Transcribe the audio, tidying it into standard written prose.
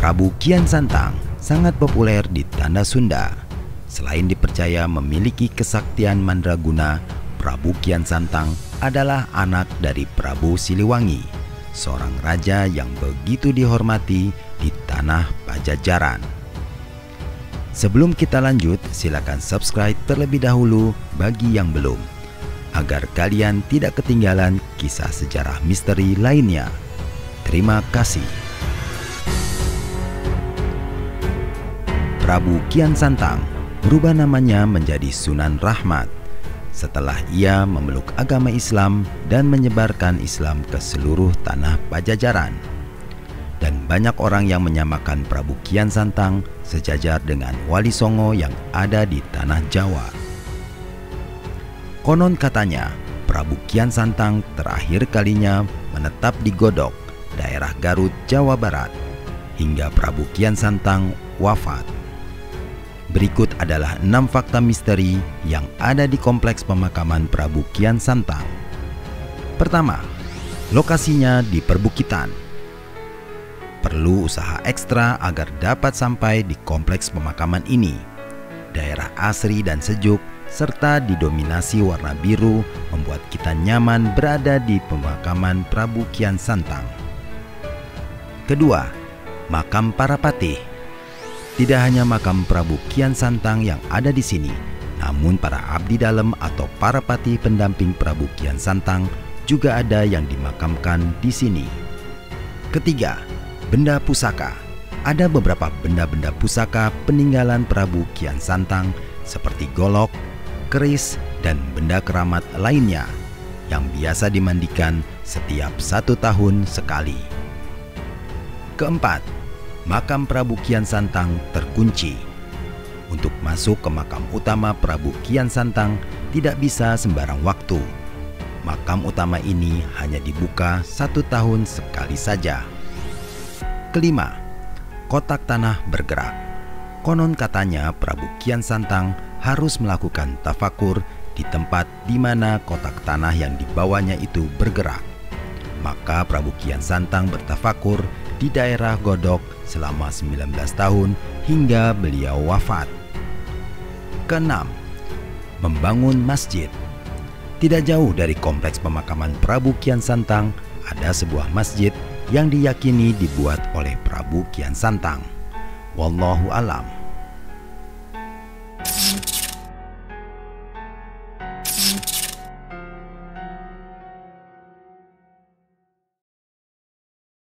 Prabu Kian Santang sangat populer di tanah Sunda. Selain dipercaya memiliki kesaktian mandraguna, Prabu Kian Santang adalah anak dari Prabu Siliwangi, seorang raja yang begitu dihormati di tanah Pajajaran. Sebelum kita lanjut, silakan subscribe terlebih dahulu bagi yang belum, agar kalian tidak ketinggalan kisah sejarah misteri lainnya. Terima kasih. Prabu Kian Santang berubah namanya menjadi Sunan Rahmat setelah ia memeluk agama Islam dan menyebarkan Islam ke seluruh tanah Pajajaran. Dan banyak orang yang menyamakan Prabu Kian Santang sejajar dengan Wali Songo yang ada di tanah Jawa. Konon katanya, Prabu Kian Santang terakhir kalinya menetap di Godok, daerah Garut, Jawa Barat, hingga Prabu Kian Santang wafat. Berikut adalah 6 fakta misteri yang ada di kompleks pemakaman Prabu Kian Santang. Pertama, lokasinya di perbukitan. Perlu usaha ekstra agar dapat sampai di kompleks pemakaman ini. Daerah asri dan sejuk serta didominasi warna biru membuat kita nyaman berada di pemakaman Prabu Kian Santang. Kedua, makam para patih. Tidak hanya makam Prabu Kian Santang yang ada di sini, namun para abdi dalam atau para patih pendamping Prabu Kian Santang juga ada yang dimakamkan di sini. Ketiga, benda pusaka. Ada beberapa benda-benda pusaka peninggalan Prabu Kian Santang seperti golok, keris, dan benda keramat lainnya yang biasa dimandikan setiap 1 tahun sekali. Keempat, makam Prabu Kian Santang terkunci. Untuk masuk ke makam utama Prabu Kian Santang tidak bisa sembarang waktu. Makam utama ini hanya dibuka 1 tahun sekali saja. Kelima, kotak tanah bergerak. Konon katanya Prabu Kian Santang harus melakukan tafakur di tempat di mana kotak tanah yang dibawanya itu bergerak. Maka Prabu Kian Santang bertafakur di daerah Godok selama 19 tahun hingga beliau wafat. Keenam, membangun masjid. Tidak jauh dari kompleks pemakaman Prabu Kian Santang ada sebuah masjid yang diyakini dibuat oleh Prabu Kian Santang. Wallahu alam.